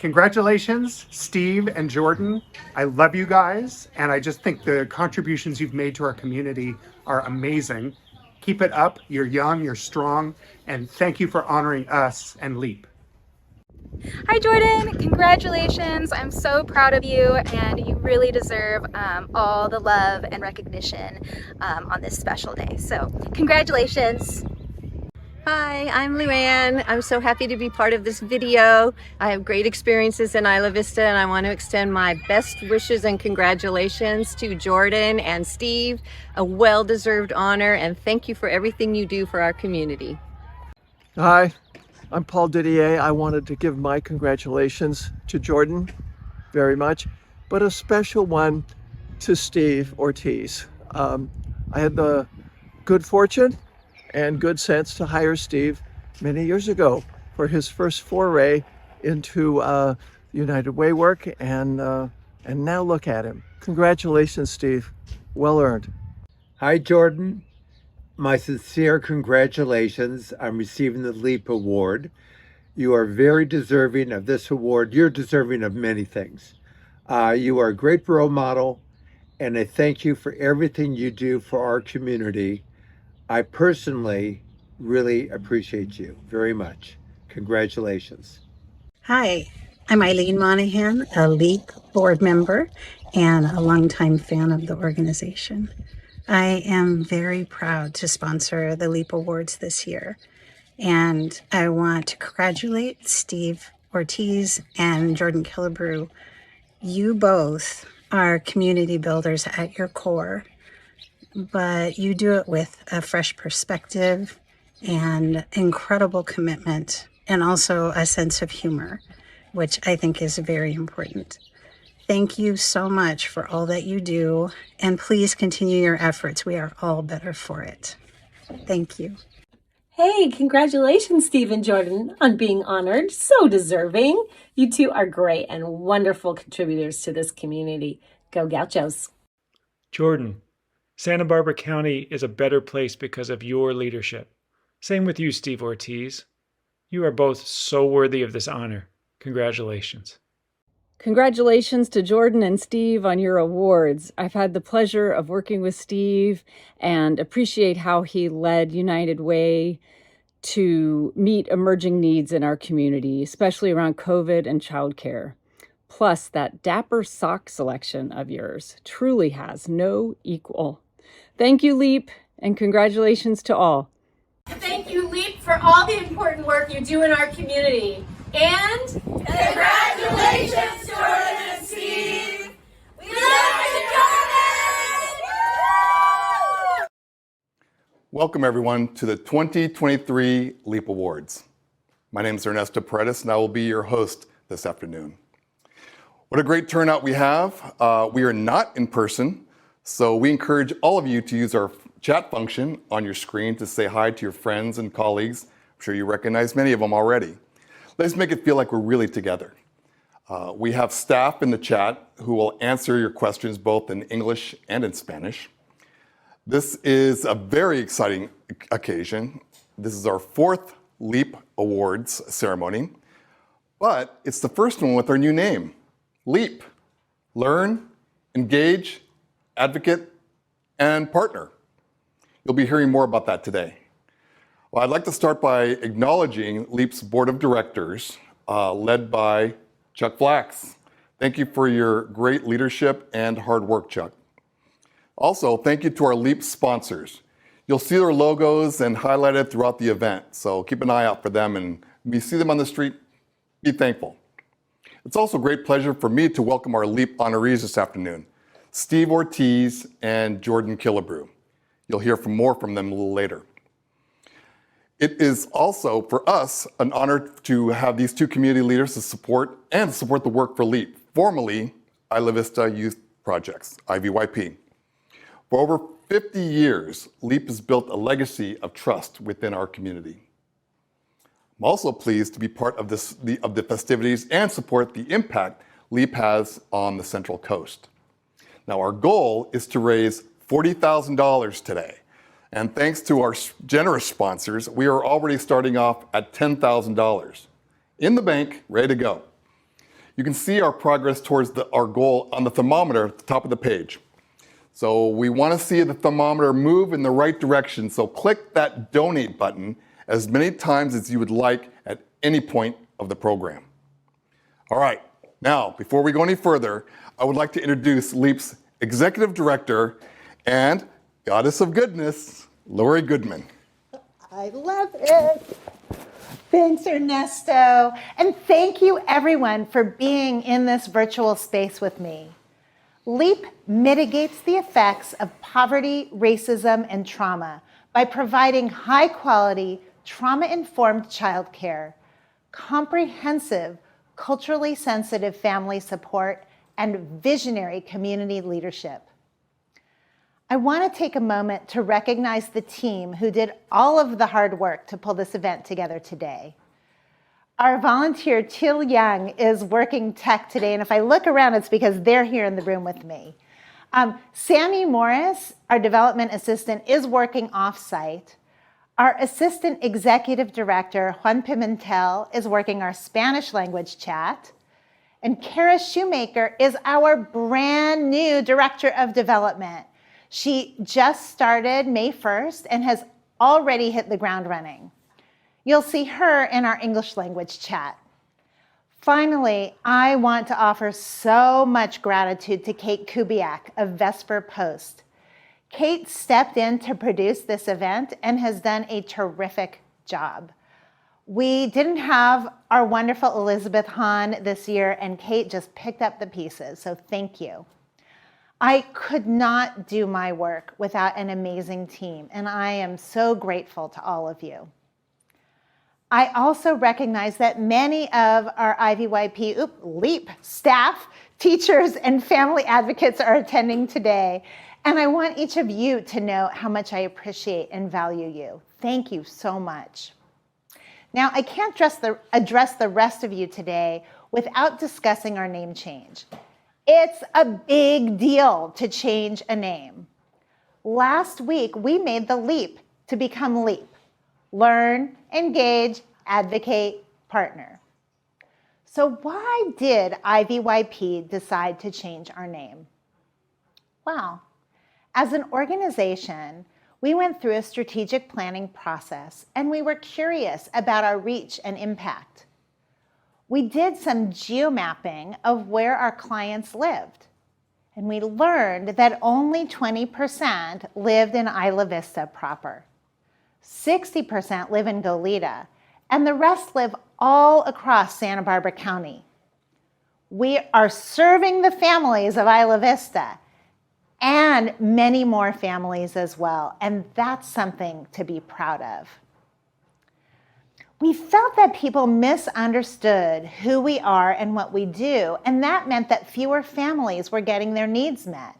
Congratulations, Steve and Jordan. I love you guys, and I just think the contributions you've made to our community are amazing. Keep it up. You're young, you're strong, and thank you for honoring us and LEAP. Hi Jordan, congratulations. I'm so proud of you, and you really deserve all the love and recognition on this special day. So congratulations. Hi, I'm Luann. I'm so happy to be part of this video. I have great experiences in Isla Vista, and I want to extend my best wishes and congratulations to Jordan and Steve. A well-deserved honor, and thank you for everything you do for our community. Hi, I'm Paul Didier. I wanted to give my congratulations to Jordan very much, but a special one to Steve Ortiz. I had the good fortune and good sense to hire Steve many years ago for his first foray into United Way work, and now look at him. Congratulations, Steve. Well earned. Hi, Jordan. My sincere congratulations on receiving the LEAP Award. You are very deserving of this award. You're deserving of many things. You are a great role model, and I thank you for everything you do for our community. I personally really appreciate you very much. Congratulations. Hi, I'm Eileen Monahan, a LEAP board member and a longtime fan of the organization. I am very proud to sponsor the LEAP Awards this year, and I want to congratulate Steve Ortiz and Jordan Killebrew. You both are community builders at your core, but you do it with a fresh perspective and incredible commitment, and also a sense of humor, which I think is very important. Thank you so much for all that you do, and please continue your efforts. We are all better for it. Thank you. Hey, congratulations, Steve and Jordan, on being honored. So deserving. You two are great and wonderful contributors to this community. Go Gauchos. Jordan, Santa Barbara County is a better place because of your leadership. Same with you, Steve Ortiz. You are both so worthy of this honor. Congratulations. Congratulations to Jordan and Steve on your awards. I've had the pleasure of working with Steve and appreciate how he led United Way to meet emerging needs in our community, especially around COVID and childcare. Plus, that dapper sock selection of yours truly has no equal. Thank you, LEAP, and congratulations to all. Thank you, LEAP, for all the important work you do in our community. And congratulations, Jordan and Steve. We love you, Jordan! Welcome, everyone, to the 2023 LEAP Awards. My name is Ernesto Paredes, and I will be your host this afternoon. What a great turnout we have. We are not in person, so we encourage all of you to use our chat function on your screen to say hi to your friends and colleagues. I'm sure you recognize many of them already. Let's make it feel like we're really together. We have staff in the chat who will answer your questions both in English and in Spanish. This is a very exciting occasion. This is our fourth LEAP Awards ceremony, but it's the first one with our new name, LEAP. Learn, engage, advocate, and partner. You'll be hearing more about that today. Well, I'd like to start by acknowledging LEAP's board of directors, led by Chuck Flax. Thank you for your great leadership and hard work, Chuck. Also, thank you to our LEAP sponsors. You'll see their logos and highlighted throughout the event, so keep an eye out for them, and when you see them on the street, be thankful. It's also a great pleasure for me to welcome our LEAP honorees this afternoon, Steve Ortiz and Jordan Killebrew. You'll hear more from them a little later. It is also, for us, an honor to have these two community leaders to support the work for LEAP, formerly Isla Vista Youth Projects, IVYP. For over 50 years, LEAP has built a legacy of trust within our community. I'm also pleased to be part of the festivities and support the impact LEAP has on the Central Coast. Now, our goal is to raise $40,000 today. And thanks to our generous sponsors, we are already starting off at $10,000 in the bank, ready to go. you can see our progress towards our goal on the thermometer at the top of the page. So we want to see the thermometer move in the right direction. So click that donate button as many times as you would like at any point of the program. All right, now, before we go any further, I would like to introduce LEAP's Executive Director and Goddess of Goodness, Lori Goodman. I love it. Thanks, Ernesto. And thank you, everyone, for being in this virtual space with me. LEAP mitigates the effects of poverty, racism, and trauma by providing high-quality, trauma-informed childcare, comprehensive, culturally sensitive family support, and visionary community leadership. I want to take a moment to recognize the team who did all of the hard work to pull this event together today. Our volunteer, Teal Young, is working tech today, and if I look around, it's because they're here in the room with me. Sammy Morris, our development assistant, is working off-site. Our assistant executive director, Juan Pimentel, is working our Spanish language chat. And Kara Shoemaker is our brand new director of development. She just started May 1st and has already hit the ground running. You'll see her in our English language chat. Finally, I want to offer so much gratitude to Kate Kubiak of Vesper Post. Kate stepped in to produce this event and has done a terrific job. We didn't have our wonderful Elizabeth Hahn this year, and Kate just picked up the pieces, so thank you. I could not do my work without an amazing team, and I am so grateful to all of you. I also recognize that many of our IVYP LEAP staff, teachers, and family advocates are attending today, and I want each of you to know how much I appreciate and value you. Thank you so much. Now, I can't address the rest of you today without discussing our name change. It's a big deal to change a name. Last week, we made the leap to become LEAP. Learn, engage, advocate, partner. So why did IVYP decide to change our name? Well, as an organization, we went through a strategic planning process and we were curious about our reach and impact. We did some geomapping of where our clients lived, and we learned that only 20% lived in Isla Vista proper. 60% live in Goleta, and the rest live all across Santa Barbara County. We are serving the families of Isla Vista and many more families as well, and that's something to be proud of. We felt that people misunderstood who we are and what we do, and that meant that fewer families were getting their needs met.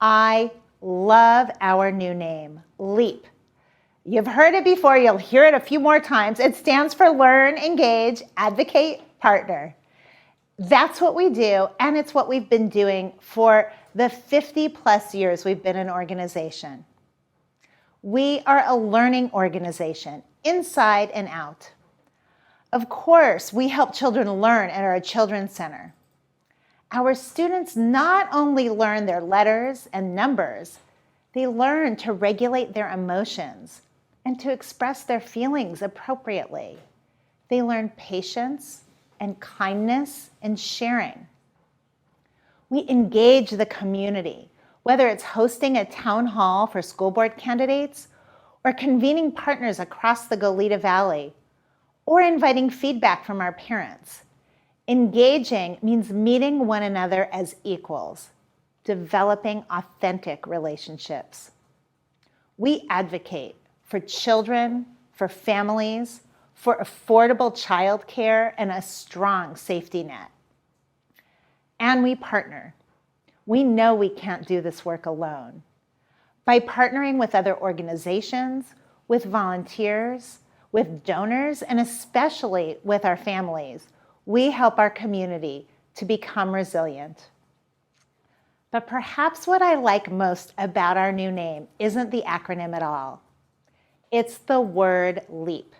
I love our new name, LEAP. You've heard it before, you'll hear it a few more times. It stands for Learn, Engage, Advocate, Partner. That's what we do, and it's what we've been doing for the 50 plus years we've been an organization. We are a learning organization, inside and out. Of course, we help children learn at our Children's Center. Our students not only learn their letters and numbers, they learn to regulate their emotions and to express their feelings appropriately. They learn patience and kindness and sharing. We engage the community, whether it's hosting a town hall for school board candidates, or convening partners across the Goleta Valley, or inviting feedback from our parents. Engaging means meeting one another as equals, developing authentic relationships. We advocate for children, for families, for affordable childcare, and a strong safety net. And we partner. We know we can't do this work alone. By partnering with other organizations, with volunteers, with donors, and especially with our families, we help our community to become resilient. But perhaps what I like most about our new name isn't the acronym at all. It's the word LEAP.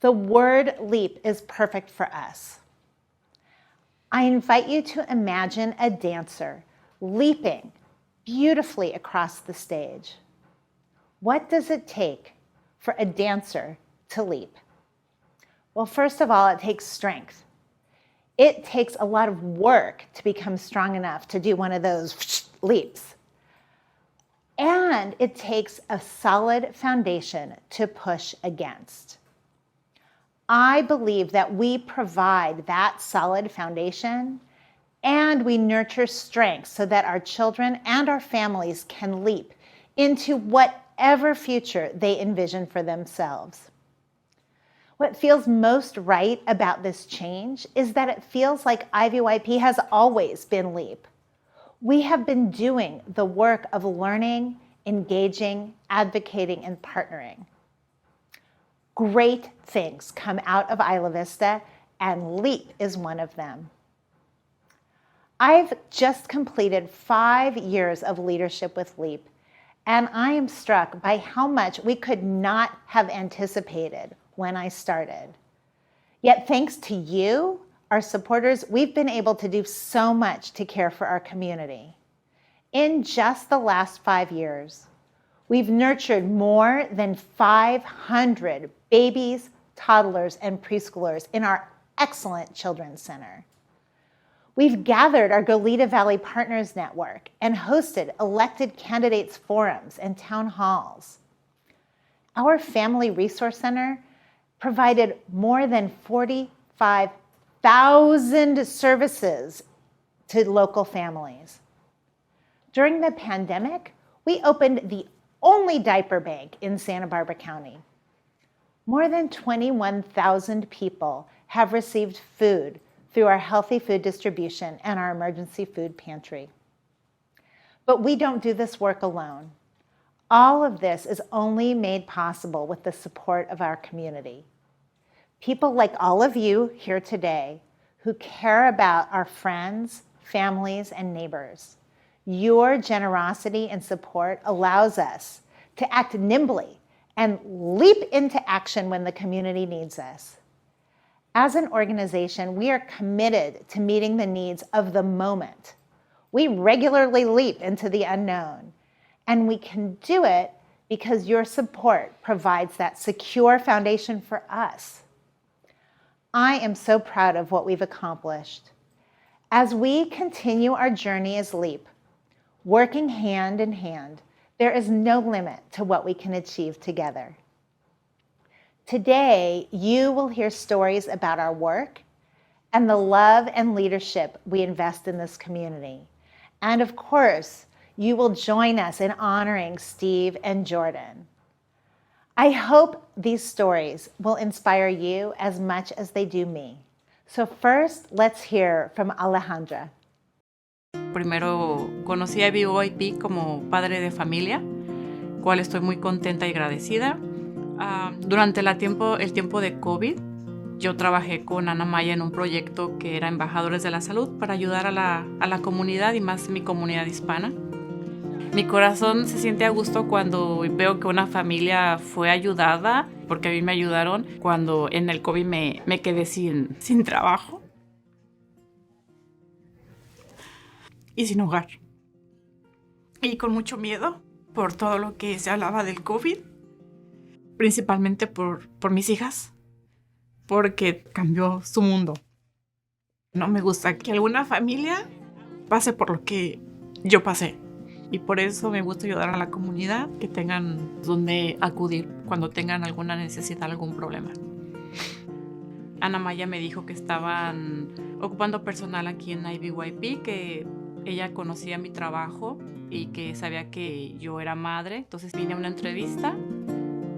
The word LEAP is perfect for us. I invite you to imagine a dancer leaping beautifully across the stage. What does it take for a dancer to leap? Well, first of all, it takes strength. It takes a lot of work to become strong enough to do one of those leaps. And it takes a solid foundation to push against. I believe that we provide that solid foundation and we nurture strength so that our children and our families can leap into whatever future they envision for themselves. What feels most right about this change is that it feels like IVYP has always been LEAP. We have been doing the work of learning, engaging, advocating, and partnering. Great things come out of Isla Vista, and LEAP is one of them. I've just completed 5 years of leadership with LEAP, and I am struck by how much we could not have anticipated when I started. Yet thanks to you, our supporters, we've been able to do so much to care for our community. In just the last 5 years, we've nurtured more than 500 babies, toddlers, and preschoolers in our excellent Children's Center. We've gathered our Goleta Valley Partners Network and hosted elected candidates forums and town halls. Our Family Resource Center provided more than 45,000 services to local families. During the pandemic, we opened the only diaper bank in Santa Barbara County. More than 21,000 people have received food through our healthy food distribution and our emergency food pantry. But we don't do this work alone. All of this is only made possible with the support of our community. People like all of you here today who care about our friends, families, and neighbors. Your generosity and support allows us to act nimbly and leap into action when the community needs us. As an organization, we are committed to meeting the needs of the moment. We regularly leap into the unknown, and we can do it because your support provides that secure foundation for us. I am so proud of what we've accomplished. As we continue our journey as LEAP, working hand in hand, there is no limit to what we can achieve together. Today, you will hear stories about our work and the love and leadership we invest in this community. And of course, you will join us in honoring Steve and Jordan. I hope these stories will inspire you as much as they do me. So first, let's hear from Alejandra. Primero conocí a IVYP como padre de familia, cual estoy muy contenta y agradecida. Durante el tiempo de COVID, yo trabajé con Ana Maya en un proyecto que era Embajadores de la Salud para ayudar a la comunidad y más mi comunidad hispana. Mi corazón se siente a gusto cuando veo que una familia fue ayudada, porque a mí me ayudaron cuando en el COVID me quedé sin trabajo y sin hogar. Y con mucho miedo por todo lo que se hablaba del COVID, principalmente por mis hijas, porque cambió su mundo. No me gusta que alguna familia pase por lo que yo pasé. Y por eso me gusta ayudar a la comunidad, que tengan donde acudir cuando tengan alguna necesidad, algún problema. Ana Maya me dijo que estaban ocupando personal aquí en IVYP, que ella conocía mi trabajo y que sabía que yo era madre. Entonces vine a una entrevista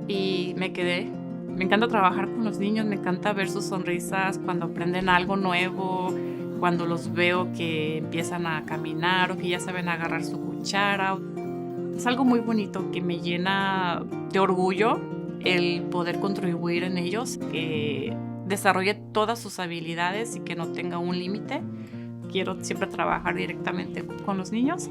y me quedé. Me encanta trabajar con los niños, me encanta ver sus sonrisas cuando aprenden algo nuevo, cuando los veo que empiezan a caminar o que ya saben agarrar su cuchara. Es algo muy bonito que me llena de orgullo el poder contribuir en ellos, que desarrolle todas sus habilidades y que no tenga un límite. Quiero siempre trabajar directamente con los niños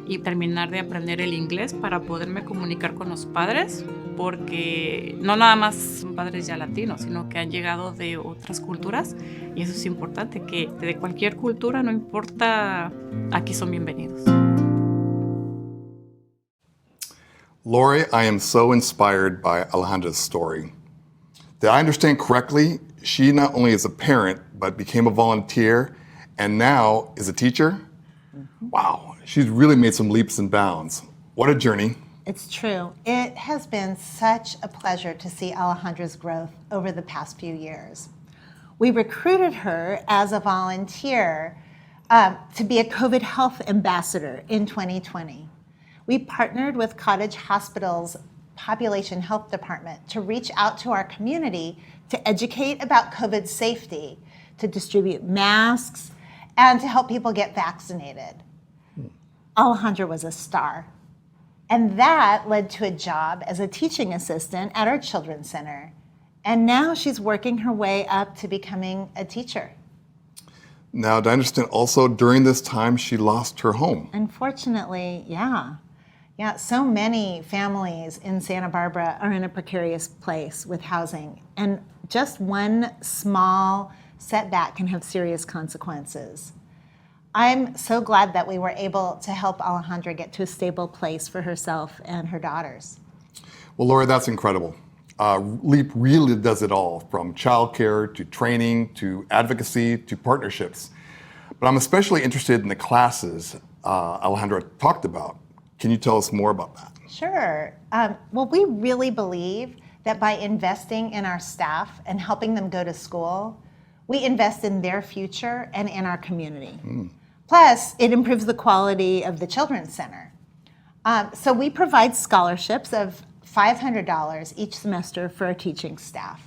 y terminar de aprender el inglés para poderme comunicar con los padres, porque no nada más son padres ya latinos, sino que han llegado de otras culturas y eso es importante, que de cualquier cultura, no importa, aquí son bienvenidos. Lori, I am so inspired by Alejandra's story. Did I understand correctly? She not only is a parent, but became a volunteer and now is a teacher? Wow, she's really made some leaps and bounds. What a journey. It's true. It has been such a pleasure to see Alejandra's growth over the past few years. We recruited her as a volunteer to be a COVID health ambassador in 2020. We partnered with Cottage Hospital's Population Health Department to reach out to our community to educate about COVID safety, to distribute masks, and to help people get vaccinated. Alejandra was a star. And that led to a job as a teaching assistant at our children's center. And now she's working her way up to becoming a teacher. Now, do I understand also during this time she lost her home? Unfortunately, yeah. Yeah, so many families in Santa Barbara are in a precarious place with housing. And just one small setback can have serious consequences. I'm so glad that we were able to help Alejandra get to a stable place for herself and her daughters. Well, Lori, that's incredible. LEAP really does it all, from childcare to training to advocacy to partnerships. But I'm especially interested in the classes Alejandra talked about. Can you tell us more about that? Sure. Well, we really believe that by investing in our staff and helping them go to school, we invest in their future and in our community. Plus, it improves the quality of the Children's Center. So we provide scholarships of $500 each semester for our teaching staff.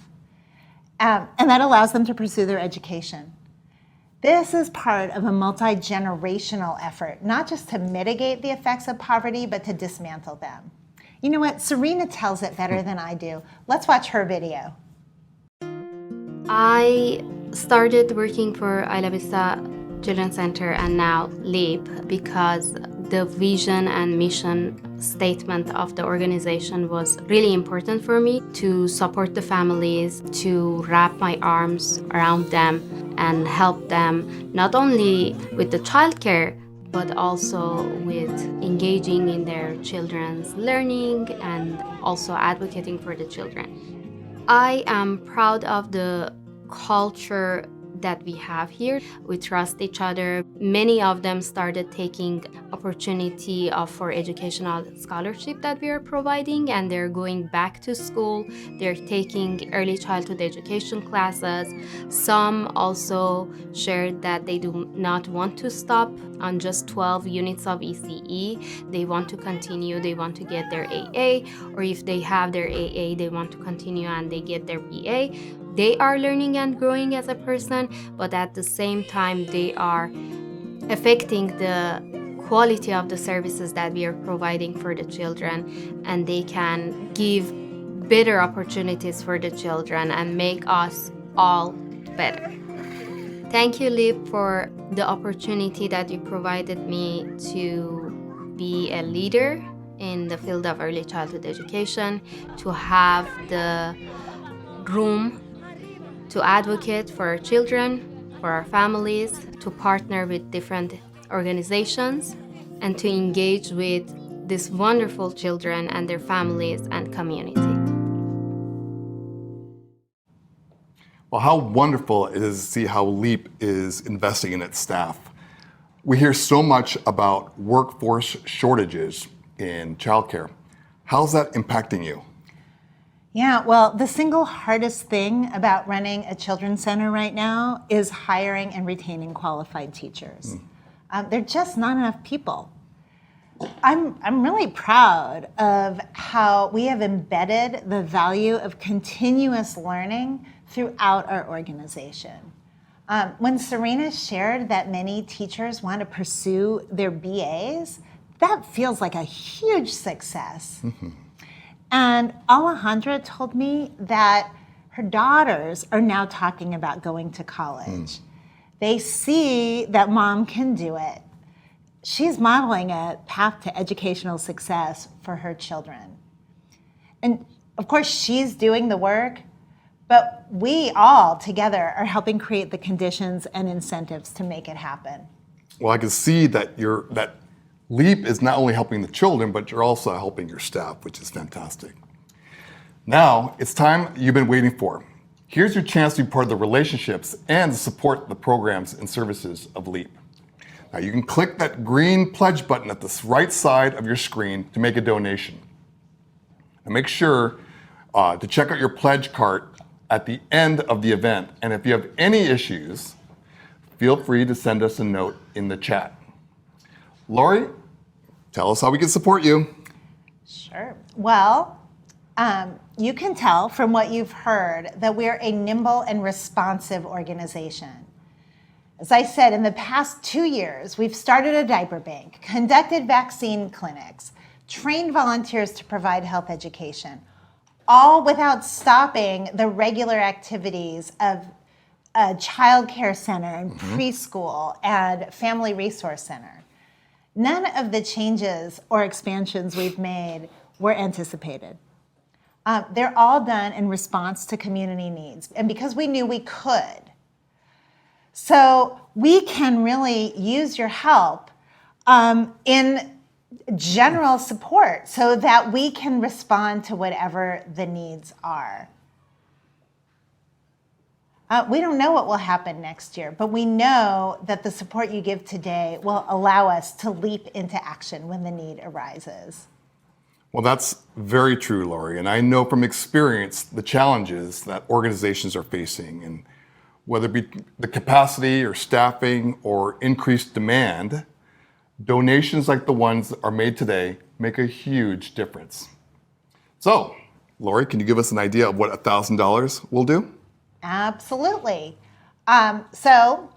And that allows them to pursue their education. This is part of a multi-generational effort, not just to mitigate the effects of poverty, but to dismantle them. You know what? Serena tells it better than I do. Let's watch her video. I started working for Isla Vista Children's Center and now LEAP because the vision and mission statement of the organization was really important for me to support the families, to wrap my arms around them and help them not only with the childcare but also with engaging in their children's learning and also advocating for the children. I am proud of the culture that we have here. We trust each other. Many of them started taking opportunity for educational scholarship that we are providing, and they're going back to school. They're taking early childhood education classes. Some also shared that they do not want to stop on just 12 units of ECE. They want to continue. They want to get their AA, or if they have their AA, they want to continue and they get their BA. They are learning and growing as a person, but at the same time, they are affecting the quality of the services that we are providing for the children, and they can give better opportunities for the children and make us all better. Thank you, LEAP, for the opportunity that you provided me to be a leader in the field of early childhood education, to have the room to advocate for our children, for our families, to partner with different organizations, and to engage with these wonderful children and their families and community. Well, how wonderful it is to see how LEAP is investing in its staff. We hear so much about workforce shortages in childcare. How's that impacting you? Yeah, well, the single hardest thing about running a children's center right now is hiring and retaining qualified teachers. There are just not enough people. I'm really proud of how we have embedded the value of continuous learning throughout our organization. When Serena shared that many teachers want to pursue their BAs, that feels like a huge success. And Alejandra told me that her daughters are now talking about going to college. They see that mom can do it. she's modeling a path to educational success for her children. And of course, she's doing the work, but we all together are helping create the conditions and incentives to make it happen. Well, I can see that that LEAP is not only helping the children, but you're also helping your staff, which is fantastic. Now, it's time you've been waiting for. Here's your chance to be part of the relationships and support the programs and services of LEAP. Now, you can click that green pledge button at the right side of your screen to make a donation. And make sure to check out your pledge cart at the end of the event. And if you have any issues, feel free to send us a note in the chat. Lori, tell us how we can support you. Sure. Well, you can tell from what you've heard that we're a nimble and responsive organization. As I said, in the past 2 years, we've started a diaper bank, conducted vaccine clinics, trained volunteers to provide health education, all without stopping the regular activities of a child care center and preschool and family resource center. None of the changes or expansions we've made were anticipated. They're all done in response to community needs and because we knew we could. So we can really use your help in general support so that we can respond to whatever the needs are. We don't know what will happen next year, but we know that the support you give today will allow us to leap into action when the need arises. Well, that's very true, Lori. And I know from experience the challenges that organizations are facing, and whether it be the capacity or staffing or increased demand, donations like the ones that are made today make a huge difference. So, Lori, can you give us an idea of what $1,000 will do? Absolutely. So,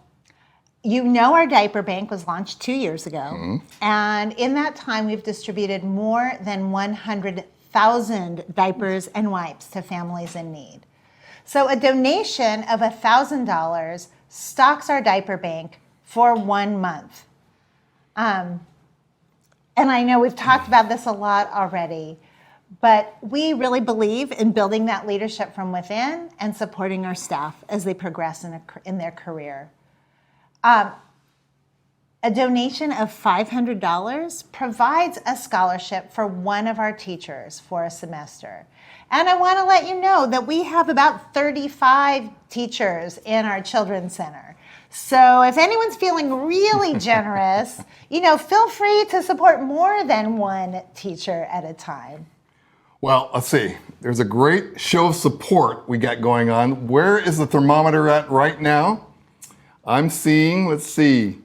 you know our diaper bank was launched 2 years ago, and in that time we've distributed more than 100,000 diapers and wipes to families in need. So a donation of $1,000 stocks our diaper bank for 1 month. And I know we've talked about this a lot already, but we really believe in building that leadership from within and supporting our staff as they progress in their career. A donation of $500 provides a scholarship for one of our teachers for a semester. And I want to let you know that we have about 35 teachers in our Children's Center. So if anyone's feeling really generous, feel free to support more than one teacher at a time. Well, let's see. There's a great show of support we got going on. Where is the thermometer at right now? I'm seeing, let's see.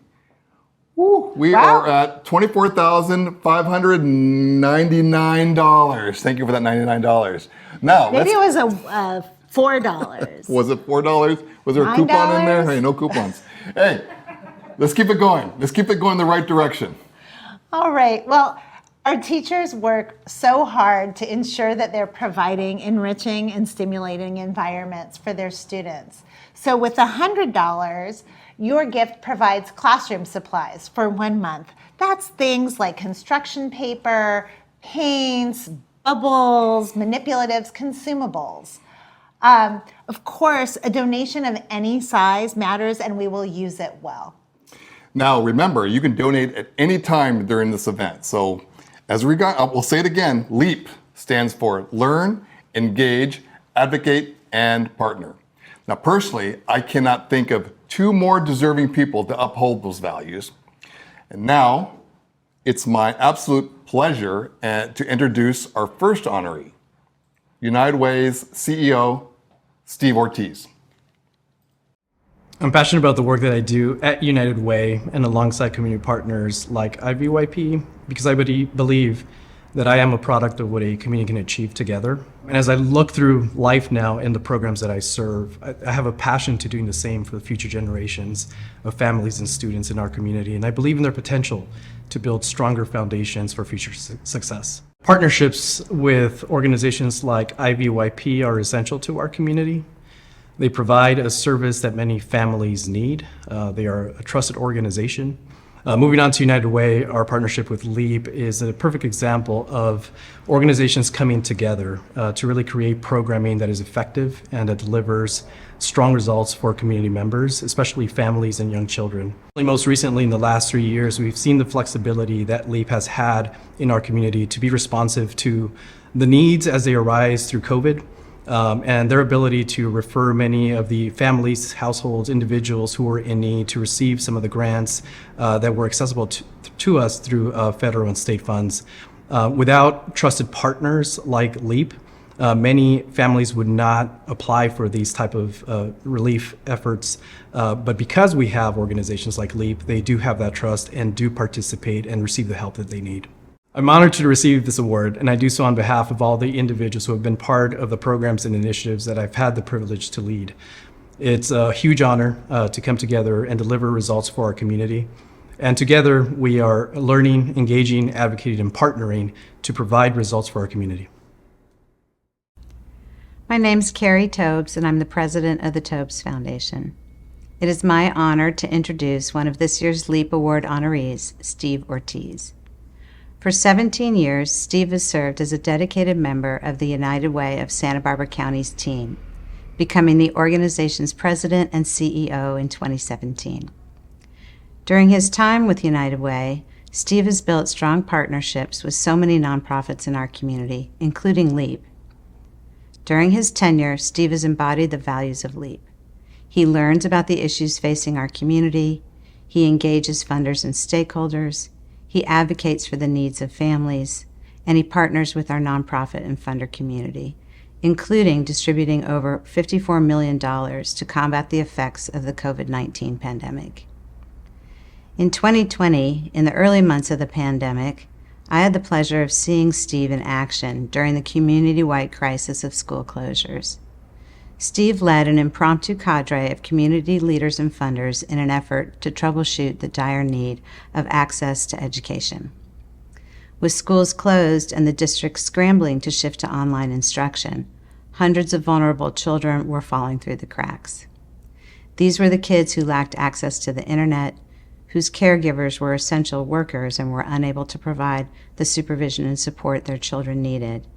We are at $24,599. Thank you for that $99. Now, maybe it was a $4. Was it $4? Was there a coupon in there? Hey, no coupons. Hey, let's keep it going. Let's keep it going the right direction. All right. Well, our teachers work so hard to ensure that they're providing enriching and stimulating environments for their students. So with $100, your gift provides classroom supplies for 1 month. That's things like construction paper, paints, bubbles, manipulatives, consumables. Of course, a donation of any size matters and we will use it well. Now, remember, you can donate at any time during this event. So we'll say it again, LEAP stands for Learn, Engage, Advocate, and Partner. Now, personally, I cannot think of 2 more deserving people to uphold those values. And now, it's my absolute pleasure to introduce our first honoree, United Way's CEO, Steve Ortiz. I'm passionate about the work that I do at United Way and alongside community partners like IVYP because I believe that I am a product of what a community can achieve together. And as I look through life now in the programs that I serve, I have a passion to doing the same for the future generations of families and students in our community. And I believe in their potential to build stronger foundations for future success. Partnerships with organizations like IVYP are essential to our community. They provide a service that many families need. They are a trusted organization Moving on to United Way, our partnership with LEAP is a perfect example of organizations coming together to really create programming that is effective and that delivers strong results for community members, especially families and young children. Most recently, in the last 3 years, we've seen the flexibility that LEAP has had in our community to be responsive to the needs as they arise through COVID. And their ability to refer many of the families, households, individuals who were in need to receive some of the grants that were accessible to us through federal and state funds. Without trusted partners like LEAP, many families would not apply for these type of relief efforts. But because we have organizations like LEAP, they do have that trust and do participate and receive the help that they need. I'm honored to receive this award, and I do so on behalf of all the individuals who have been part of the programs and initiatives that I've had the privilege to lead. It's a huge honor to come together and deliver results for our community. And together, we are learning, engaging, advocating, and partnering to provide results for our community. My name's Carrie Tobes, and I'm the president of the Tobes Foundation. It is my honor to introduce one of this year's LEAP Award honorees, Steve Ortiz. For 17 years, Steve has served as a dedicated member of the United Way of Santa Barbara County's team, becoming the organization's president and CEO in 2017. During his time with United Way, Steve has built strong partnerships with so many nonprofits in our community, including LEAP. During his tenure, Steve has embodied the values of LEAP. He learns about the issues facing our community, he engages funders and stakeholders, he advocates for the needs of families, and he partners with our nonprofit and funder community, including distributing over $54 million to combat the effects of the COVID-19 pandemic. In 2020, in the early months of the pandemic, I had the pleasure of seeing Steve in action during the community-wide crisis of school closures. Steve led an impromptu cadre of community leaders and funders in an effort to troubleshoot the dire need of access to education. With schools closed and the district scrambling to shift to online instruction, hundreds of vulnerable children were falling through the cracks. These were the kids who lacked access to the internet, whose caregivers were essential workers and were unable to provide the supervision and support their children needed,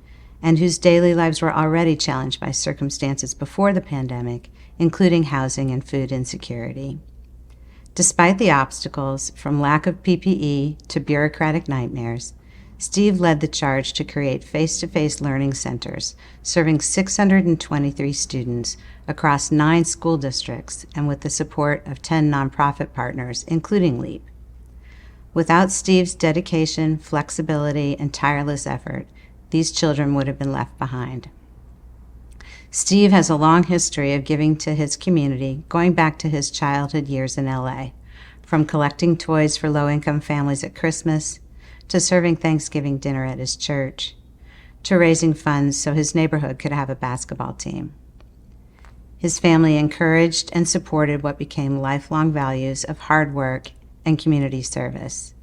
and whose daily lives were already challenged by circumstances before the pandemic, including housing and food insecurity. Despite the obstacles, from lack of PPE to bureaucratic nightmares, Steve led the charge to create face-to-face learning centers, serving 623 students across 9 school districts and with the support of 10 nonprofit partners, including LEAP. Without Steve's dedication, flexibility, and tireless effort, these children would have been left behind. Steve has a long history of giving to his community, going back to his childhood years in LA, from collecting toys for low-income families at Christmas, to serving Thanksgiving dinner at his church, to raising funds so his neighborhood could have a basketball team. His family encouraged and supported what became lifelong values of hard work and community service.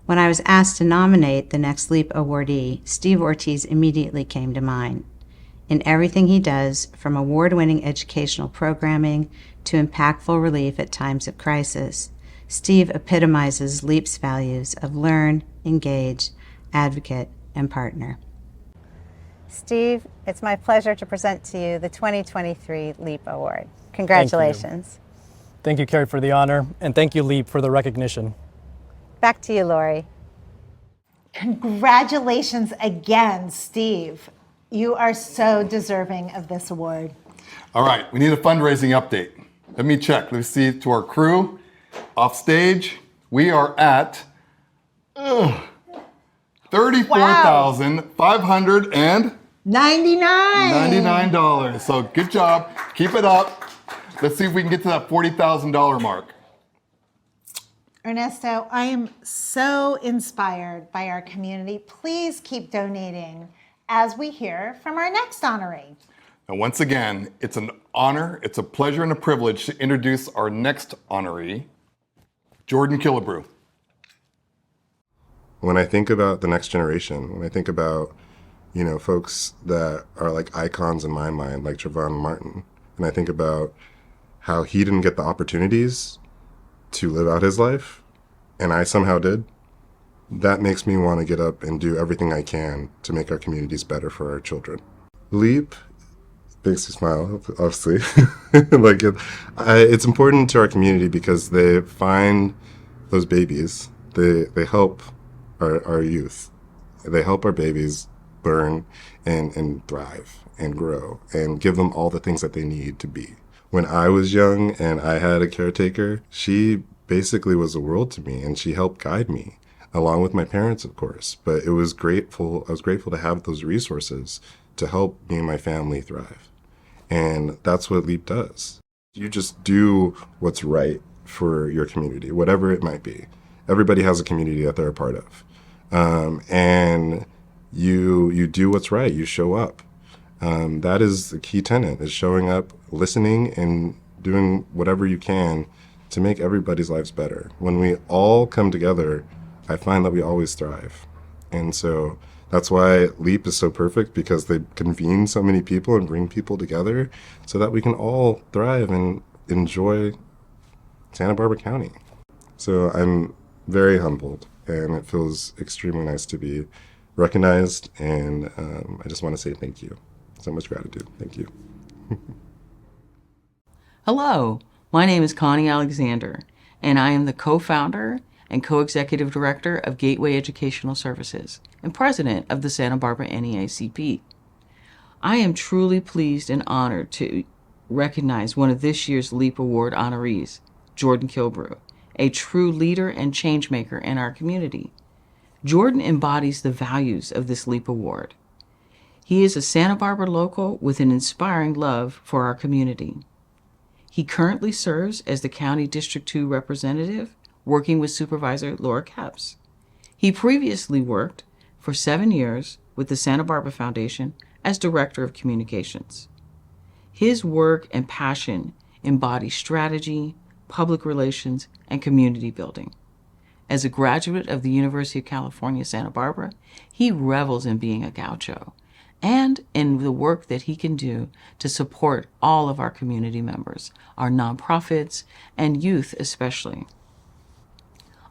When I was asked to nominate the next LEAP awardee, Steve Ortiz immediately came to mind. In everything he does, from award-winning educational programming to impactful relief at times of crisis, Steve epitomizes LEAP's values of learn, engage, advocate, and partner. Steve, it's my pleasure to present to you the 2023 LEAP Award. Congratulations. Thank you, Carrie, for the honor, and thank you, LEAP, for the recognition. Back to you, Lori. Congratulations again, Steve. You are so deserving of this award. All right, we need a fundraising update. Let me check. Let me see to our crew. Off stage, we are at $34,599. So good job. Keep it up. Let's see if we can get to that $40,000 mark. Ernesto, I am so inspired by our community. Please keep donating as we hear from our next honoree. Now, once again, it's an honor, it's a pleasure and a privilege to introduce our next honoree, Jordan Killebrew. When I think about the next generation, when I think about, folks that are like icons in my mind, like Trayvon Martin, and I think about how he didn't get the opportunities to live out his life, and I somehow did, that makes me want to get up and do everything I can to make our communities better for our children. LEAP makes me smile, obviously. It's important to our community because they find those babies. They help our youth. They help our babies learn and thrive and grow and give them all the things that they need to be. When I was young and I had a caretaker, she basically was the world to me, and she helped guide me, along with my parents, of course. But I was grateful to have those resources to help me and my family thrive. And that's what LEAP does. You just do what's right for your community, whatever it might be. Everybody has a community that they're a part of. And you do what's right, you show up. That is the key tenet, is showing up, listening, and doing whatever you can to make everybody's lives better. When we all come together, I find that we always thrive. And so that's why LEAP is so perfect, because they convene so many people and bring people together so that we can all thrive and enjoy Santa Barbara County. So I'm very humbled, and it feels extremely nice to be recognized, and I just want to say thank you. So much gratitude. Thank you. Hello, my name is Connie Alexander, and I am the co-founder and co-executive director of Gateway Educational Services and president of the Santa Barbara NEACP. I am truly pleased and honored to recognize one of this year's LEAP Award honorees, Jordan Kilbrew, a true leader and changemaker in our community. Jordan embodies the values of this LEAP Award. He is a Santa Barbara local with an inspiring love for our community. He currently serves as the County District 2 representative, working with Supervisor Laura Capps. He previously worked for 7 years with the Santa Barbara Foundation as Director of Communications. His work and passion embody strategy, public relations, and community building. As a graduate of the University of California, Santa Barbara, he revels in being a gaucho and in the work that he can do to support all of our community members, our nonprofits, and youth especially.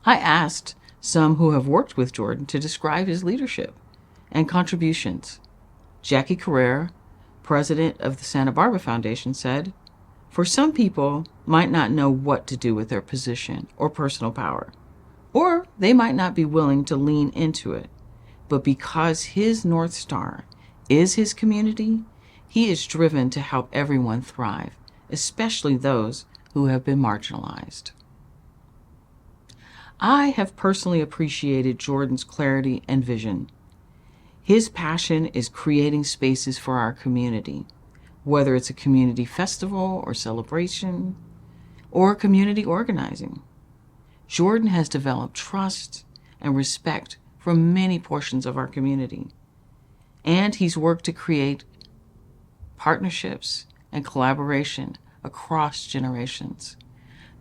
I asked some who have worked with Jordan to describe his leadership and contributions. Jackie Carrera, president of the Santa Barbara Foundation, said, "For some people might not know what to do with their position or personal power, or they might not be willing to lean into it. But because his North Star is his community, he is driven to help everyone thrive, especially those who have been marginalized." I have personally appreciated Jordan's clarity and vision. His passion is creating spaces for our community, whether it's a community festival or celebration, or community organizing. Jordan has developed trust and respect from many portions of our community, and he's worked to create partnerships and collaboration across generations.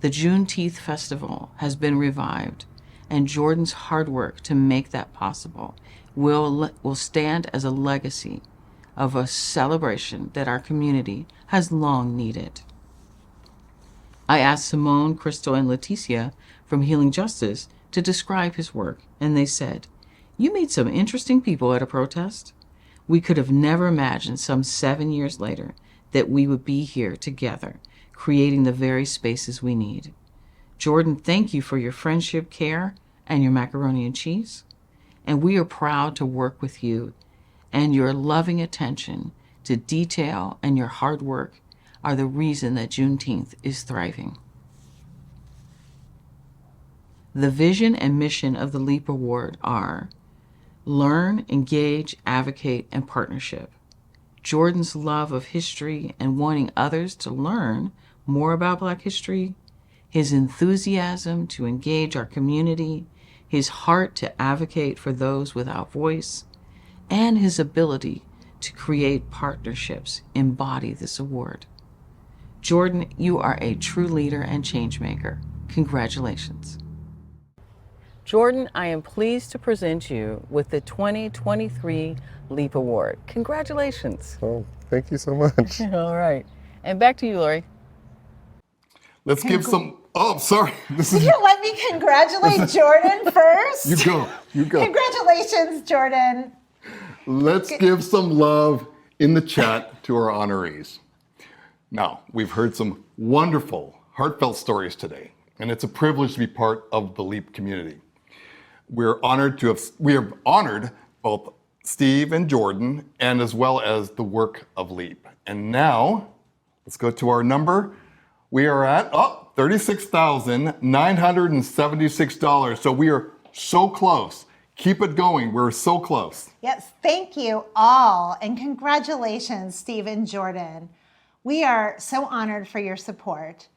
The Juneteenth Festival has been revived, and Jordan's hard work to make that possible will stand as a legacy of a celebration that our community has long needed. I asked Simone, Crystal, and Leticia from Healing Justice to describe his work, and they said, "You meet some interesting people at a protest. We could have never imagined some 7 years later that we would be here together, creating the very spaces we need. Jordan, thank you for your friendship, care, and your macaroni and cheese. And we are proud to work with you, and your loving attention to detail and your hard work are the reason that Juneteenth is thriving." The vision and mission of the LEAP Award are learn, engage, advocate, and partnership. Jordan's love of history and wanting others to learn more about Black history, his enthusiasm to engage our community, his heart to advocate for those without voice, and his ability to create partnerships embody this award. Jordan, you are a true leader and change maker. Congratulations. Jordan, I am pleased to present you with the 2023 LEAP Award. Congratulations. Oh, thank you so much. All right. And back to you, Lori. Let's give some. Oh, sorry. This Did is. you let me congratulate Jordan first? You go. You go. Congratulations, Jordan. Let's give some love in the chat to our honorees. Now, we've heard some wonderful, heartfelt stories today, and it's a privilege to be part of the LEAP community. We have honored both Steve and Jordan, and as well as the work of LEAP. And now, let's go to our number. We are at $36,976. So we are so close. Keep it going. We're so close. Yes, thank you all, and congratulations, Steve and Jordan. We are so honored for your support.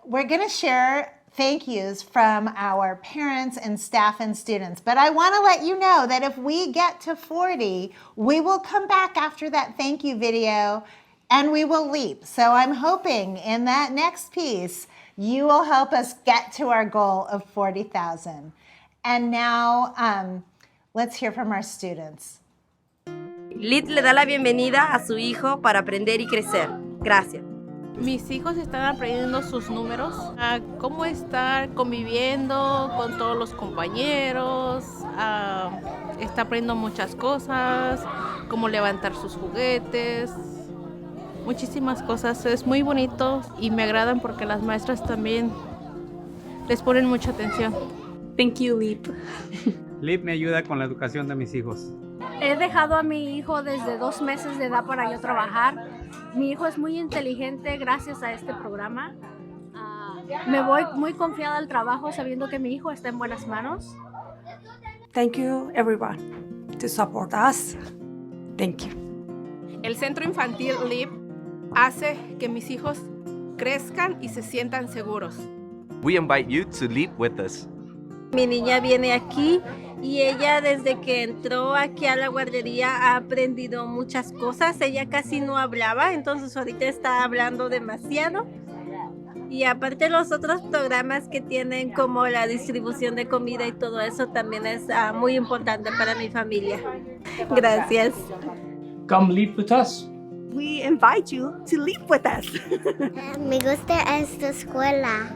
We're going to share thank yous from our parents and staff and students, but I want to let you know that if we get to 40, we will come back after that thank you video and we will leap. So I'm hoping in that next piece, you will help us get to our goal of 40,000. And now, let's hear from our students. LEAP le da la bienvenida a su hijo para aprender y crecer. Gracias. Mis hijos están aprendiendo sus números, a cómo estar conviviendo con todos los compañeros, está aprendiendo muchas cosas, cómo levantar sus juguetes, muchísimas cosas. Es muy bonito y me agradan porque las maestras también les ponen mucha atención. Thank you, LEAP. LEAP me ayuda con la educación de mis hijos. He dejado a mi hijo desde 2 meses de edad para yo trabajar. Mi hijo es muy inteligente gracias a este programa. Me voy muy confiada al trabajo sabiendo que mi hijo está en buenas manos. Thank you, everyone, to support us. Thank you. El Centro Infantil LEAP hace que mis hijos crezcan y se sientan seguros. We invite you to LEAP with us. Mi niña viene aquí y ella desde que entró aquí a la guardería ha aprendido muchas cosas. Ella casi no hablaba, entonces ahorita está hablando demasiado. Y aparte los otros programas que tienen como la distribución de comida y todo eso también es muy importante para mi familia. Gracias. Come LEAP with us. We invite you to LEAP with us. Me gusta esta escuela.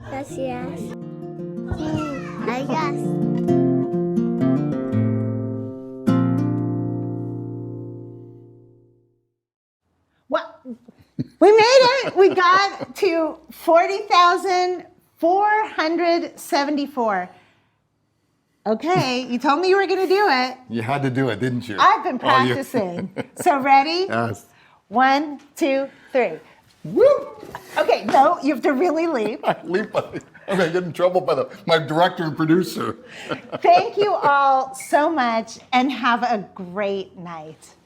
Gracias. Adiós. What? We made it. We got to 40,474. Okay, you told me you were going to do it. You had to do it, didn't you? I've been practicing. So ready? Yes. 1, 2, 3. Woo! Okay, no, you have to really leap. Leap. I'm going to get in trouble by my director and producer. Thank you all so much and have a great night.